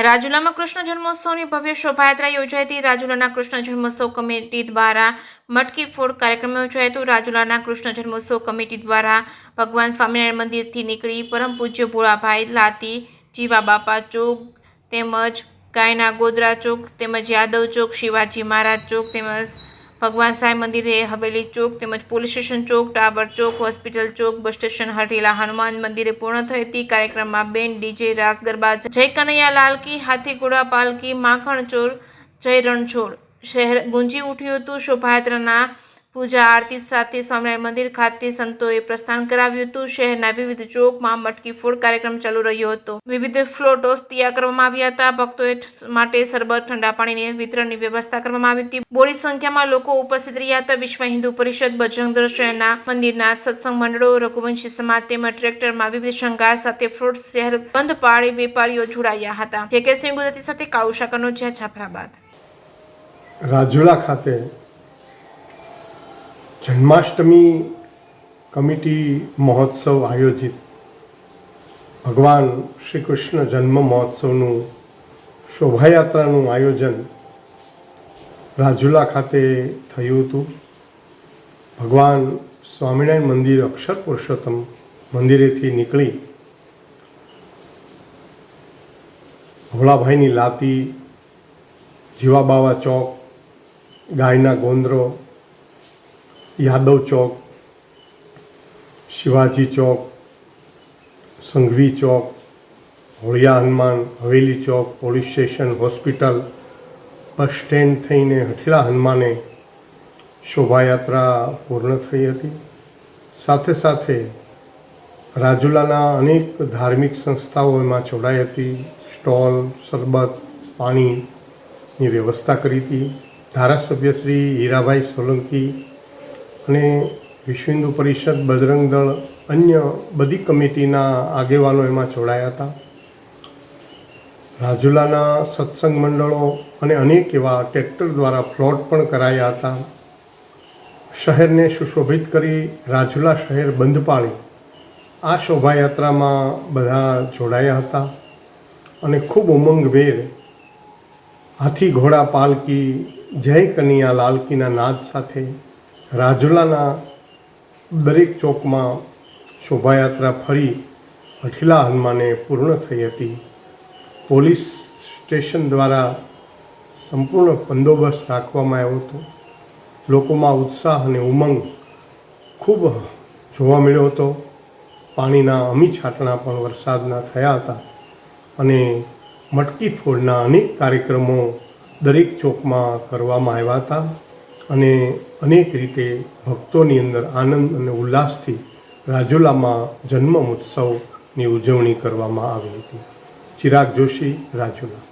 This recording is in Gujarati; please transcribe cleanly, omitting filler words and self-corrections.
રાજુલામાં કૃષ્ણ જન્મોત્સવની ભવ્ય શોભાયાત્રા યોજાઈ હતી। રાજુલાના કૃષ્ણ જન્મોત્સવ કમિટી દ્વારા મટકી ફોડ કાર્યક્રમ યોજાયો હતો। રાજુલાના કૃષ્ણ જન્મોત્સવ કમિટી દ્વારા ભગવાન સ્વામિનારાયણ મંદિરથી નીકળી પરમ પૂજ્ય ભોળાભાઈ લાતી જીવા બાપા ચોક તેમજ ગાયના ગોદરા ચોક તેમજ યાદવ ચોક, શિવાજી મહારાજ ચોક તેમજ ભગવાન સાંઈ મંદિરે હવેલી ચોક તેમજ પોલીસ સ્ટેશન ચોક, ટાવર ચોક, હોસ્પિટલ ચોક, બસ સ્ટેશન હઠીલા હનુમાન મંદિરે પૂર્ણ થઈ હતી। કાર્યક્રમમાં બેન્ડ, ડીજે, રાસ ગરબા, જય કનૈયા લાલકી, હાથી ઘોડા પાલકી, માખણ ચોર, જય રણછોડ શહેર ગુંજી ઉઠ્યું હતું। શોભાયાત્રાના પૂજા આરતી સાથે સ્વામિનારાયણ મંદિર ખાતે સંતોએ પ્રસ્થાન કરાવ્યું હતું। શહેરના વિવિધ ચોકમાં મટકી ફોડ કાર્યક્રમ ચાલુ રહ્યો હતો। વિવિધ ફ્લોટોસ તૈયાર કરવામાં આવ્યા હતા। ભક્તોએ માટે શરબત, ઠંડા પાણીની વિતરણની વ્યવસ્થા કરવામાં આવી હતી। બોડી સંખ્યામાં લોકો ઉપસ્થિત રહ્યા હતા। વિશ્વ હિન્દુ પરિષદ, બજરંગ દળ, શહેરના મંદિરના સત્સંગ મંડળો, રઘુવંશી સમાજ તેમજ ટ્રેક્ટરમાં વિવિધ શણગાર સાથે ફ્લોટ શહેર બંધ પાડી વેપારીઓ જોડાયા હતા। જેકે ગુજરાતી સાથે કાળુ શાકરનો જાફરાબાદ। રાજુલા ખાતે જન્માષ્ટમી કમિટી મહોત્સવ આયોજિત ભગવાન શ્રી કૃષ્ણ જન્મ મહોત્સવનું શોભાયાત્રાનું આયોજન રાજુલા ખાતે થયું હતું। ભગવાન સ્વામિનારાયણ મંદિર અક્ષર પુરુષોત્તમ મંદિરેથી નીકળી ભોળાભાઈની લાતી, જીવાબાવા ચોક, ગાયના ગોંદરો, યાદવ ચોક, શિવાજી ચોક, સંઘવી ચોક, હોળિયા હનુમાન, હવેલી ચોક, police station, hospital, bus stand થઈને હઠીલા હનુમાને શોભાયાત્રા પૂર્ણ થઈ હતી। સાથે સાથે રાજુલાના અનેક ધાર્મિક સંસ્થાઓ એમાં જોડાઈ હતી। સ્ટોલ, શરબત, પાણીની વ્યવસ્થા કરી હતી। ધારાસભ્ય શ્રી હીરાભાઈ સોલંકી અને વિશ્વ હિન્દુ પરિષદ, બજરંગ દળ, અન્ય બધી કમિટીના આગેવાનો એમાં જોડાયા હતા। રાજુલાના સત્સંગ મંડળો અને અનેક એવા ટ્રેક્ટર દ્વારા ફ્લોટ પણ કરાયા હતા। શહેરને સુશોભિત કરી રાજુલા શહેર બંધ પાડી આ શોભાયાત્રામાં બધા જોડાયા હતા અને ખૂબ ઉમંગભેર હાથી ઘોડા પાલકી, જય કનૈયા લાલકીના નાદ સાથે રાજુલાના દરેક ચોકમાં શોભાયાત્રા ફરી હઠીલા હનુમાને પૂર્ણ થઈ હતી। પોલીસ સ્ટેશન દ્વારા સંપૂર્ણ બંદોબસ્ત રાખવામાં આવ્યો હતો। લોકોમાં ઉત્સાહ અને ઉમંગ ખૂબ જોવા મળ્યો હતો। પાણીના અમી છાંટણા પણ વરસાદના થયા હતા અને મટકી ફોડના અનેક કાર્યક્રમો દરેક ચોકમાં કરવામાં આવ્યા હતા અને અનેક રીતે ભક્તોની અંદર આનંદ અને ઉલ્લાસથી રાજુલામાં જન્મ ઉત્સવની ઉજવણી કરવામાં આવી હતી। ચિરાગ જોશી, રાજુલા।